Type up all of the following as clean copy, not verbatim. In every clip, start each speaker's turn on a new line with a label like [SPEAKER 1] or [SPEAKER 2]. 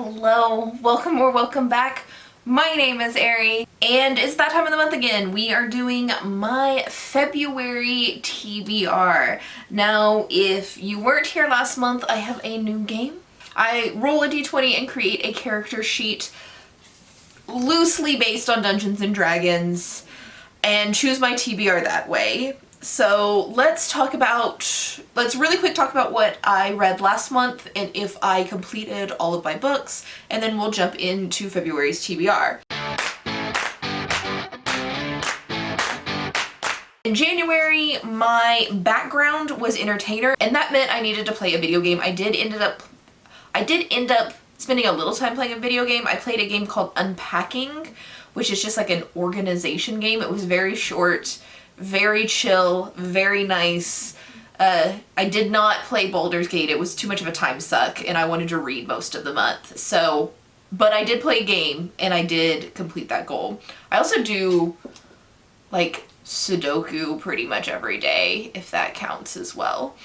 [SPEAKER 1] Hello, welcome or welcome back. My name is Ari, and it's that time of the month again. We are doing my February TBR. Now, if you weren't here last month, I have a new game. I roll a D20 and create a character sheet loosely based on Dungeons and Dragons and choose my TBR that way. So let's really quick talk about what I read last month and if I completed all of my books, and then we'll jump into February's TBR. In January, my background was entertainer, and that meant I needed to play a video game. I did end up spending a little time playing a video game. I played a game called Unpacking, which is just like an organization game. It was very short, very chill, very nice. I did not play Baldur's Gate. It was too much of a time suck and I wanted to read most of the month. So, but I did play a game and I did complete that goal. I also do like Sudoku pretty much every day, if that counts as well.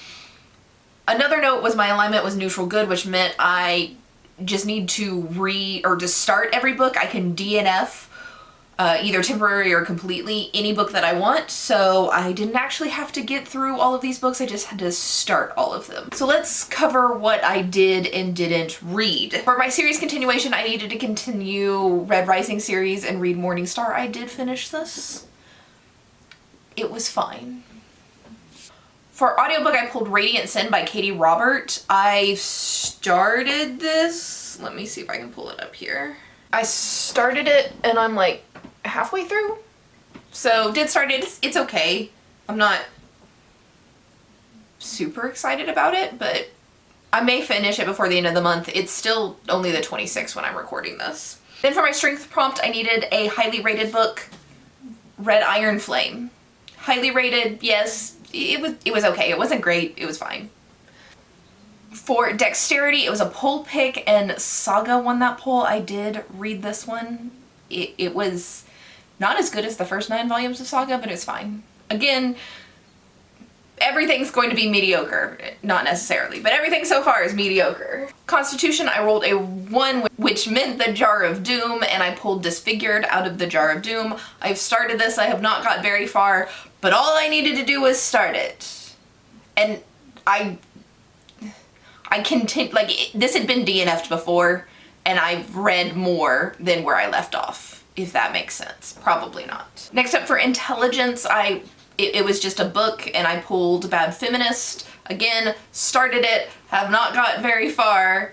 [SPEAKER 1] Another note was my alignment was neutral good, which meant I just need to to start every book. I can DNF either temporary or completely any book that I want, so I didn't actually have to get through all of these books. I just had to start all of them. So let's cover what I did and didn't read. For my series continuation, I needed to continue Red Rising series and read Morning Star. I did finish this. It was fine. For audiobook, I pulled Radiant Sin by Katie Robert. I started this. Let me see if I can pull it up here. I started it and I'm like halfway through. So did start it. It's okay. I'm not super excited about it, but I may finish it before the end of the month. It's still only the 26th when I'm recording this. Then for my strength prompt, I needed a highly rated book, Red Iron Flame. Highly rated, yes. It was okay. It wasn't great. It was fine. For dexterity, it was a poll pick and Saga won that poll. I did read this one. It was not as good as the first 9 volumes of Saga, but it's fine. Again, everything's going to be mediocre. Not necessarily, but everything so far is mediocre. Constitution, I rolled a 1, which meant the Jar of Doom, and I pulled Disfigured out of the Jar of Doom. I've started this. I have not got very far, but all I needed to do was start it. And this had been DNF'd before, and I've read more than where I left off, if that makes sense. Probably not. Next up for intelligence, it was just a book, and I pulled Bad Feminist. Again, started it, have not got very far,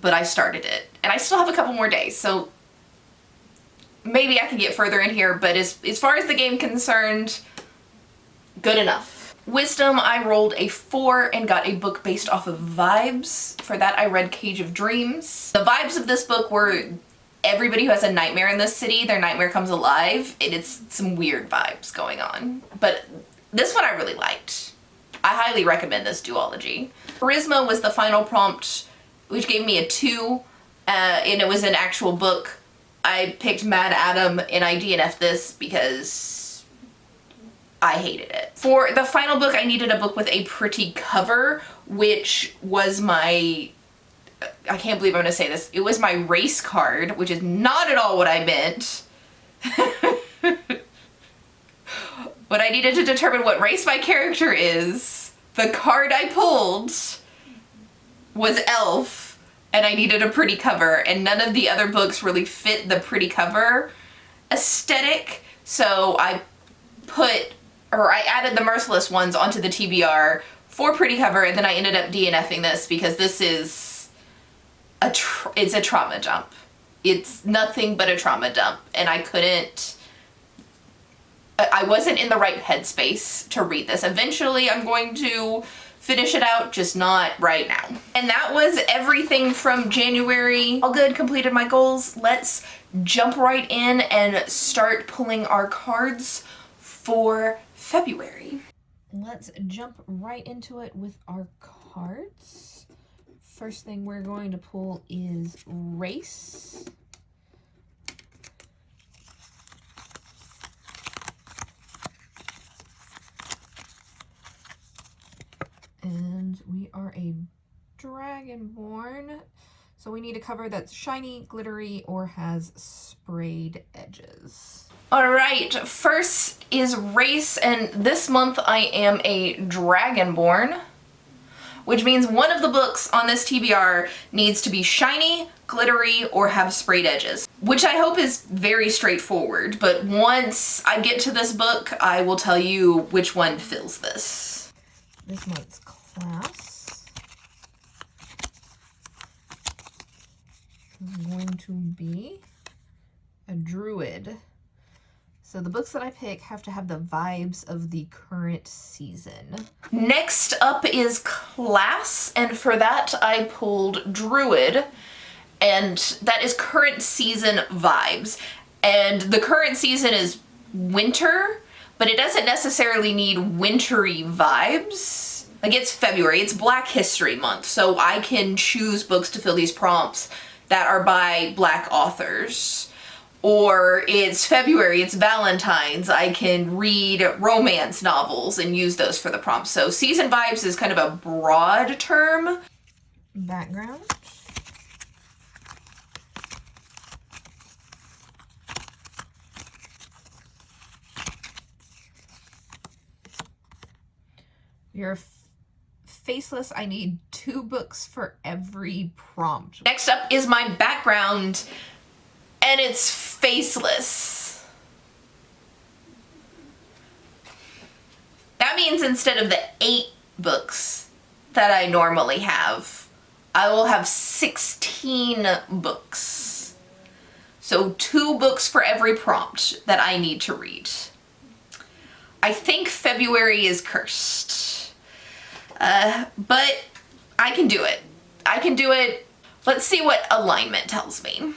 [SPEAKER 1] but I started it. And I still have a couple more days, so maybe I can get further in here, but as far as the game concerned, good enough. Wisdom, I rolled a 4 and got a book based off of vibes. For that, I read Cage of Dreams. The vibes of this book were everybody who has a nightmare in this city, their nightmare comes alive, and it's some weird vibes going on. But this one I really liked. I highly recommend this duology. Charisma was the final prompt, which gave me a 2, and it was an actual book. I picked Mad Adam and I DNF'd this because I hated it. For the final book, I needed a book with a pretty cover, which was my, I can't believe I'm gonna say this, it was my race card, which is not at all what I meant. But I needed to determine what race my character is. The card I pulled was Elf, and I needed a pretty cover, and none of the other books really fit the pretty cover aesthetic, so I added the Merciless ones onto the TBR for pretty cover, and then I ended up DNFing this because this is it's a trauma dump. It's nothing but a trauma dump, and I wasn't in the right headspace to read this. Eventually I'm going to finish it out, just not right now. And that was everything from January. All good, completed my goals. Let's jump right in and start pulling our cards for February. Let's jump right into it with our cards. First thing we're going to pull is Race. And we are a Dragonborn.
[SPEAKER 2] So we need a cover that's shiny, glittery, or has sprayed edges.
[SPEAKER 1] All right, first is race, and this month I am a Dragonborn, which means one of the books on this TBR needs to be shiny, glittery, or have sprayed edges, which I hope is very straightforward, but once I get to this book, I will tell you which one fills this.
[SPEAKER 2] This month's class is going to be a druid. So the books that I pick have to have the vibes of the current season.
[SPEAKER 1] Next up is class, and for that I pulled druid, and that is current season vibes. And the current season is winter, but it doesn't necessarily need wintry vibes. Like, it's February, it's Black History Month, so I can choose books to fill these prompts that are by Black authors. Or it's February, it's Valentine's, I can read romance novels and use those for the prompts. So season vibes is kind of a broad term.
[SPEAKER 2] Background. You're faceless. I need 2 books for every prompt.
[SPEAKER 1] Next up is my background, and it's faceless. That means instead of the 8 books that I normally have, I will have 16 books. So 2 books for every prompt that I need to read. I think February is cursed. But I can do it. I can do it. Let's see what alignment tells me.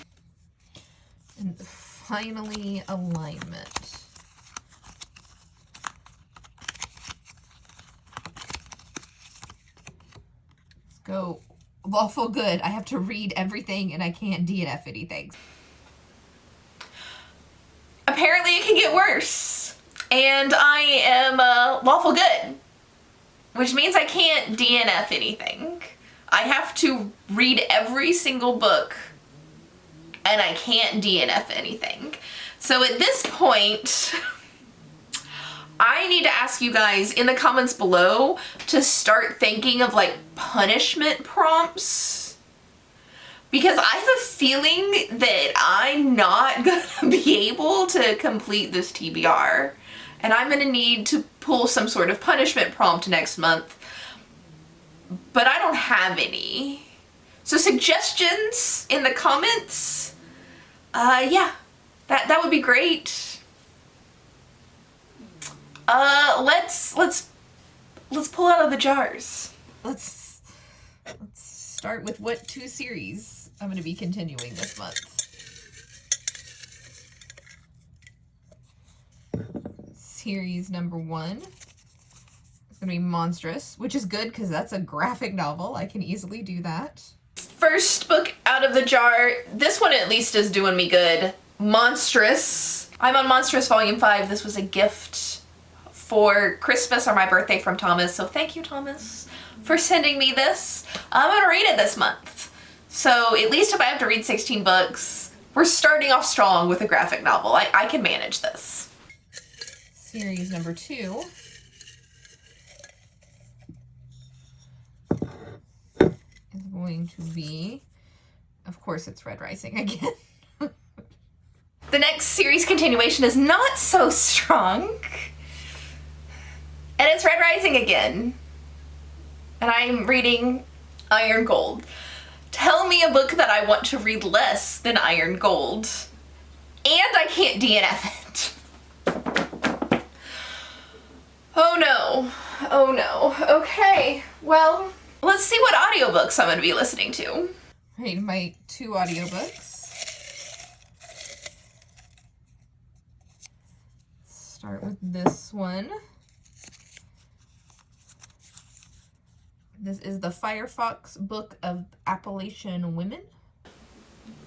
[SPEAKER 2] And finally, alignment. Let's go. Lawful good. I have to read everything and I can't DNF anything.
[SPEAKER 1] Apparently it can get worse. And I am lawful good, which means I can't DNF anything. I have to read every single book and I can't DNF anything. So at this point, I need to ask you guys in the comments below to start thinking of like punishment prompts, because I have a feeling that I'm not gonna be able to complete this TBR, and I'm gonna need to pull some sort of punishment prompt next month, but I don't have any. So suggestions in the comments, yeah, that would be great. Let's pull out of the jars.
[SPEAKER 2] Let's start with what 2 series I'm going to be continuing this month. Series number 1 is going to be Monstrous, which is good because that's a graphic novel. I can easily do that.
[SPEAKER 1] First book out of the jar. This one at least is doing me good. Monstrous. I'm on Monstrous Volume 5. This was a gift for Christmas or my birthday from Thomas, so thank you, Thomas, for sending me this. I'm gonna read it this month. So at least if I have to read 16 books, we're starting off strong with a graphic novel. I can manage this.
[SPEAKER 2] Series number 2 is going to be, of course, it's Red Rising again.
[SPEAKER 1] The next series continuation is not so strong. And it's Red Rising again. And I'm reading Iron Gold. Tell me a book that I want to read less than Iron Gold. And I can't DNF it. Oh no. Oh no. Okay. Well, let's see what audiobooks I'm going to be listening to.
[SPEAKER 2] Read my 2 audiobooks. Start with this one. This is the Firefox Book of Appalachian Women.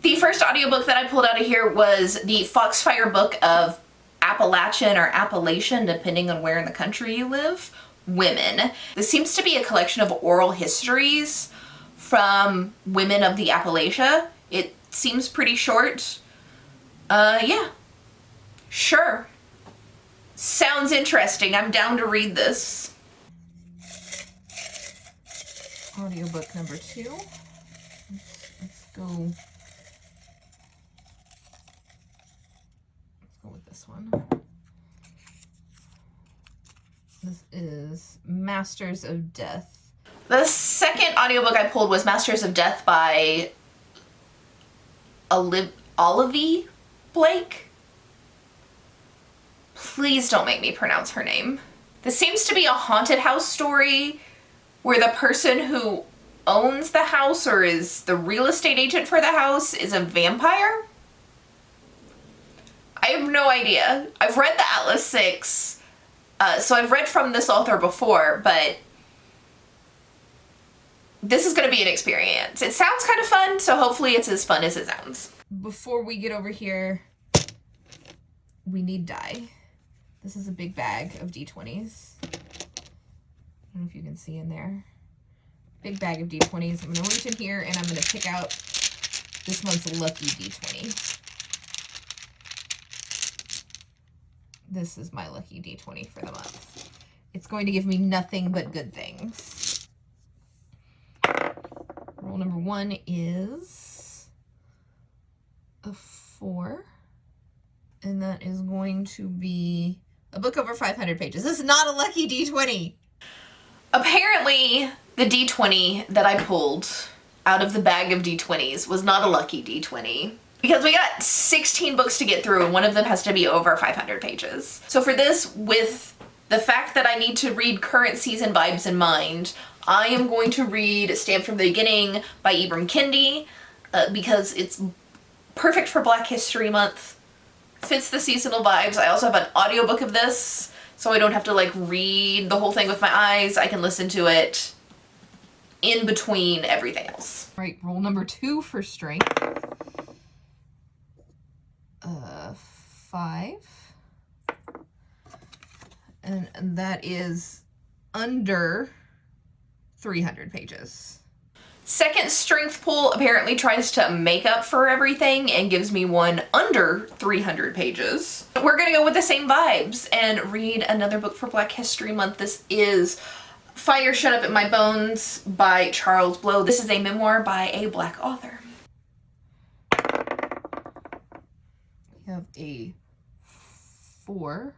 [SPEAKER 1] The first audiobook that I pulled out of here was the Foxfire Book of Appalachian or Appalachian, depending on where in the country you live, Women. This seems to be a collection of oral histories from Women of the Appalachia. It seems pretty short. Yeah. Sure. Sounds interesting. I'm down to read this.
[SPEAKER 2] Audiobook number 2. Let's go with this one. This is Masters of Death.
[SPEAKER 1] The second audiobook I pulled was Masters of Death by Olivia Blake. Please don't make me pronounce her name. This seems to be a haunted house story where the person who owns the house or is the real estate agent for the house is a vampire. I have no idea. I've read the Atlas 6, so I've read from this author before, but this is going to be an experience. It sounds kind of fun, so hopefully it's as fun as it sounds.
[SPEAKER 2] Before we get over here, we need dye. This is a big bag of D20s. I don't know if you can see in there. Big bag of D20s. I'm going to reach in here and I'm going to pick out this month's lucky D20. This is my lucky D20 for the month. It's going to give me nothing but good things. Roll number 1 is a 4. And that is going to be a book over 500 pages. This is not a lucky D20.
[SPEAKER 1] Apparently, the D20 that I pulled out of the bag of D20s was not a lucky D20. Because we got 16 books to get through and one of them has to be over 500 pages. So for this, with the fact that I need to read current season vibes in mind, I am going to read Stamped from the Beginning by Ibram Kendi because it's perfect for Black History Month. Fits the seasonal vibes. I also have an audiobook of this, so I don't have to like read the whole thing with my eyes. I can listen to it in between everything else.
[SPEAKER 2] All right, roll number 2 for strength. 5. And that is under 300 pages.
[SPEAKER 1] Second strength pull apparently tries to make up for everything and gives me one under 300 pages. We're gonna go with the same vibes and read another book for Black History Month. This is Fire Shut Up in My Bones by Charles Blow. This is a memoir by a Black author.
[SPEAKER 2] We have a 4.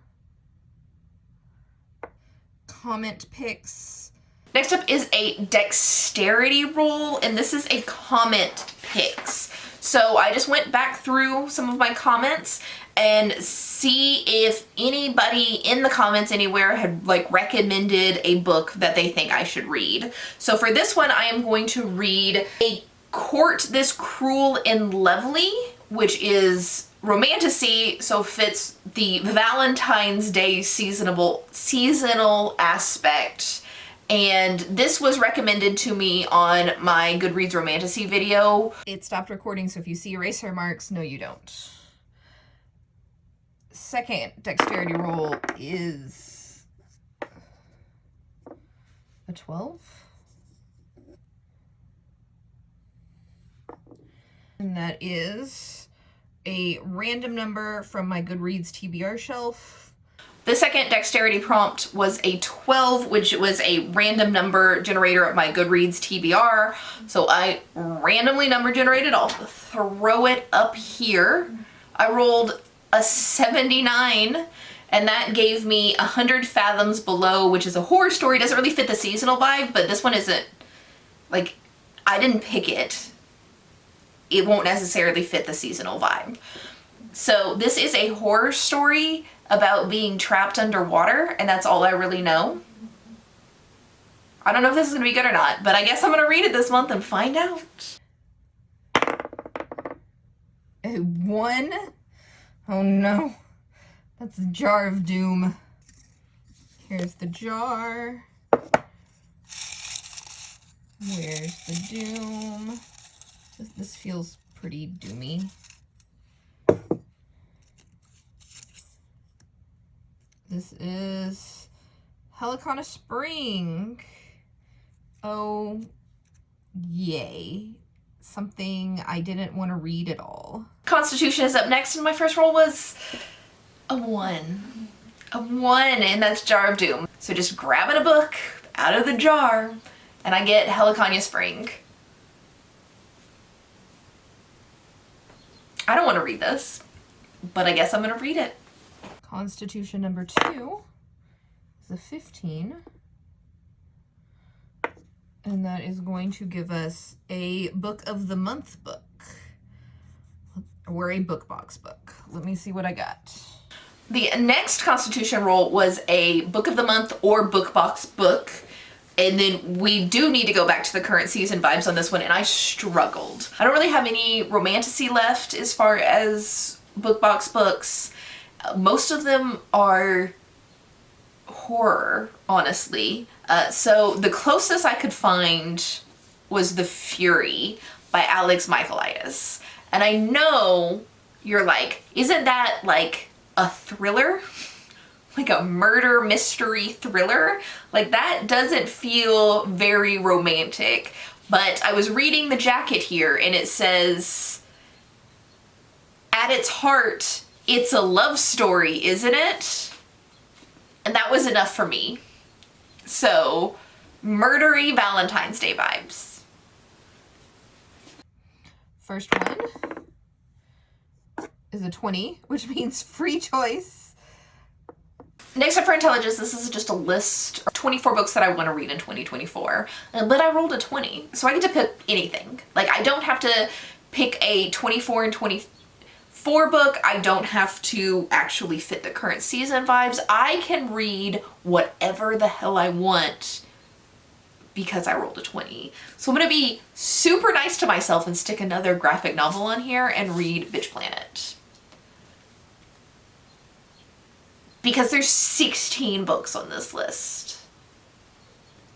[SPEAKER 2] Comment picks.
[SPEAKER 1] Next up is a dexterity roll, and this is a comment picks. So I just went back through some of my comments and see if anybody in the comments anywhere had like recommended a book that they think I should read. So for this one, I am going to read A Court This Cruel and Lovely, which is romantasy, so fits the Valentine's Day seasonal aspect. And this was recommended to me on my Goodreads Romantasy video.
[SPEAKER 2] It stopped recording, so if you see eraser marks, no you don't. Second dexterity roll is a 12. And that is a random number from my Goodreads TBR shelf.
[SPEAKER 1] The second dexterity prompt was a 12, which was a random number generator of my Goodreads TBR. So I randomly number generated. I'll throw it up here. I rolled a 79, and that gave me 100 Fathoms Below, which is a horror story. It doesn't really fit the seasonal vibe, but this one isn't, like, I didn't pick it. It won't necessarily fit the seasonal vibe. So this is a horror story about being trapped underwater, and that's all I really know. I don't know if this is going to be good or not, but I guess I'm going to read it this month and find out.
[SPEAKER 2] A 1? Oh no. That's the Jar of Doom. Here's the jar. Where's the doom? This feels pretty doomy. This is Helicona Spring. Oh, Yay. Something I didn't want to read at all.
[SPEAKER 1] Constitution is up next, and my first roll was a 1. A 1, and that's Jar of Doom. So just grabbing a book out of the jar, and I get Helicania Spring. I don't want to read this, but I guess I'm going to read it.
[SPEAKER 2] Constitution number 2 is a 15. And that is going to give us a Book of the Month book. Or a book box book. Let me see what I got.
[SPEAKER 1] The next Constitution roll was a Book of the Month or book box book. And then we do need to go back to the current season vibes on this one, and I struggled. I don't really have any romantasy left as far as book box books. Most of them are horror, honestly. So the closest I could find was The Fury by Alex Michaelides. And I know you're like, isn't that like a thriller? Like a murder mystery thriller? Like that doesn't feel very romantic. But I was reading the jacket here and it says, at its heart, it's a love story, isn't it? And that was enough for me. So, murdery Valentine's Day vibes.
[SPEAKER 2] First one is a 20, which means free choice.
[SPEAKER 1] Next up for intelligence, this is just a list of 24 books that I want to read in 2024. But I rolled a 20, so I get to pick anything. Like, I don't have to pick a 24 and 24 book. I don't have to actually fit the current season vibes. I can read whatever the hell I want because I rolled a 20. So I'm gonna be super nice to myself and stick another graphic novel on here and read Bitch Planet. Because there's 16 books on this list.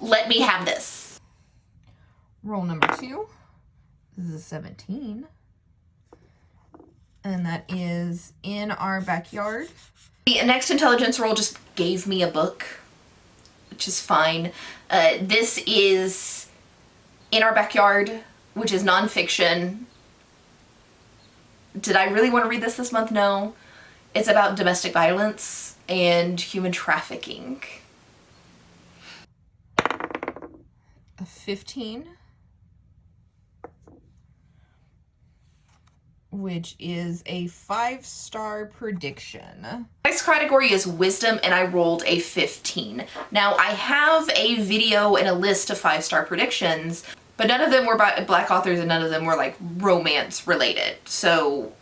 [SPEAKER 1] Let me have this.
[SPEAKER 2] Roll number 2. This is a 17. And that is In Our Backyard.
[SPEAKER 1] The next intelligence roll just gave me a book, which is fine. This is In Our Backyard, which is nonfiction. Did I really want to read this month? No. It's about domestic violence and human trafficking.
[SPEAKER 2] A 15. Which is a 5-star prediction.
[SPEAKER 1] Next category is wisdom, and I rolled a 15. Now, I have a video and a list of 5-star predictions, but none of them were by Black authors and none of them were like romance related. So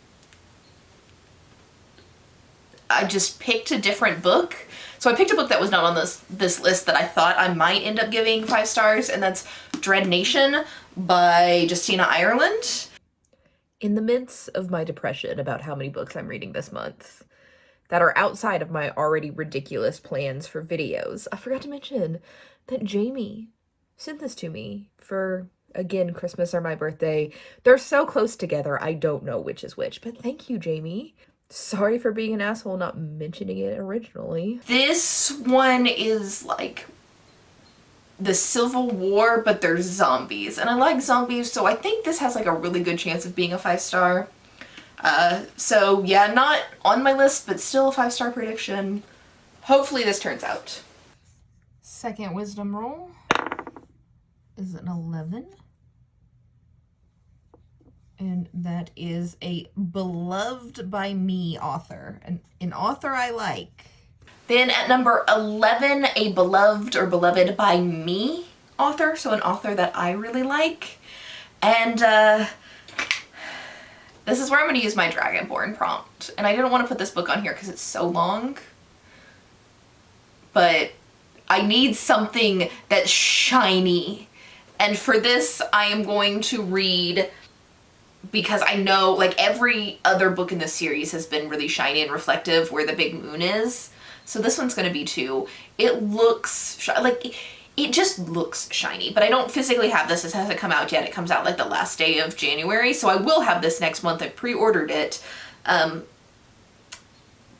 [SPEAKER 1] I just picked a different book. So I picked a book that was not on this list that I thought I might end up giving 5 stars, and that's Dread Nation by Justina Ireland. In the midst of my depression about how many books I'm reading this month that are outside of my already ridiculous plans for videos, I forgot to mention that Jamie sent this to me for, again, Christmas or my birthday. They're so close together, I don't know which is which, but thank you, Jamie. Sorry for being an asshole not mentioning it originally. This one is like the Civil War, but there's zombies, and I like zombies, so I think this has like a really good chance of being a 5-star. So yeah, not on my list, but still a 5-star prediction. Hopefully this turns out.
[SPEAKER 2] Second wisdom roll is an 11. And that is a beloved by me author, an author I like.
[SPEAKER 1] Then at number 11, a beloved or beloved by me author, so an author that I really like. And this is where I'm going to use my Dragonborn prompt. And I didn't want to put this book on here because it's so long. But I need something that's shiny. And for this, I am going to read, because I know like every other book in this series has been really shiny and reflective where the big moon is. So this one's going to be too. It looks like it just looks shiny, but I don't physically have this. This hasn't come out yet. It comes out like the last day of January, so I will have this next month. I pre-ordered it, but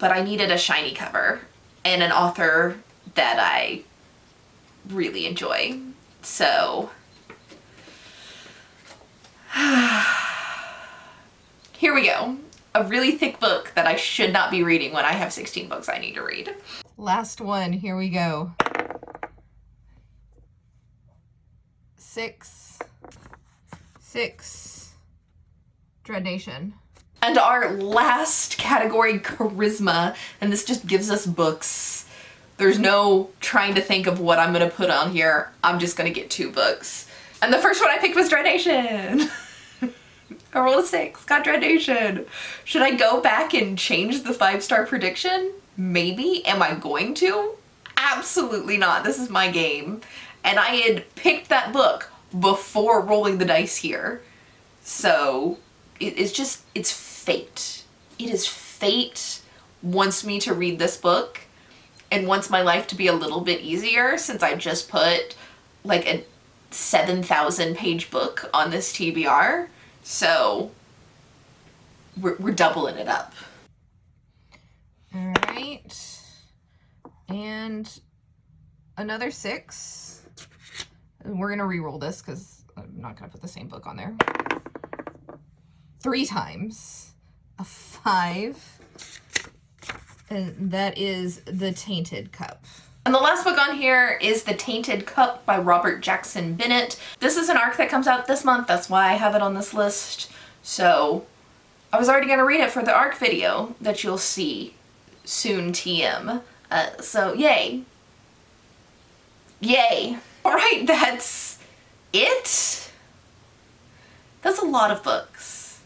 [SPEAKER 1] I needed a shiny cover and an author that I really enjoy. So Here we go. A really thick book that I should not be reading when I have 16 books I need to read.
[SPEAKER 2] Last one. Here we go. 6. Dread Nation.
[SPEAKER 1] And our last category, charisma, and this just gives us books. There's no trying to think of what I'm gonna put on here. I'm just gonna get 2 books. And the first one I picked was Dread Nation. I rolled a 6, got Dread Nation. Should I go back and change the 5-star prediction? Maybe. Am I going to? Absolutely not. This is my game. And I had picked that book before rolling the dice here. So it's fate. It is fate wants me to read this book and wants my life to be a little bit easier since I just put like a 7,000 page book on this TBR. So we're doubling it up.
[SPEAKER 2] All right. And another 6. We're going to re-roll this because I'm not going to put the same book on there. 3 times. A 5. And that is The Tainted Cup.
[SPEAKER 1] And the last book on here is The Tainted Cup by Robert Jackson Bennett. This is an arc that comes out this month. That's why I have it on this list. So I was already going to read it for the arc video that you'll see soon TM. So yay. Yay. Alright, that's it. That's a lot of books.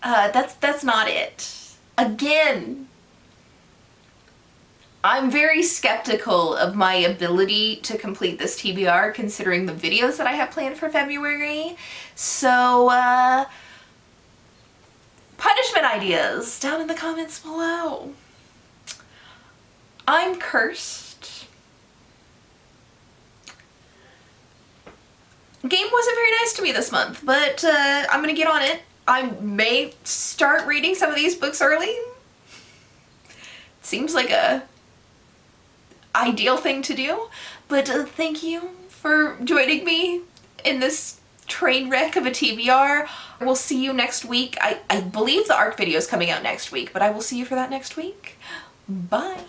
[SPEAKER 1] That's not it. Again, I'm very skeptical of my ability to complete this TBR considering the videos that I have planned for February. So, punishment ideas down in the comments below. I'm cursed. Game wasn't very nice to me this month, but I'm gonna get on it. I may start reading some of these books early. Seems like a ideal thing to do, but thank you for joining me in this train wreck of a TBR. We'll see you next week. I believe the ARC video is coming out next week, but I will see you for that next week. Bye.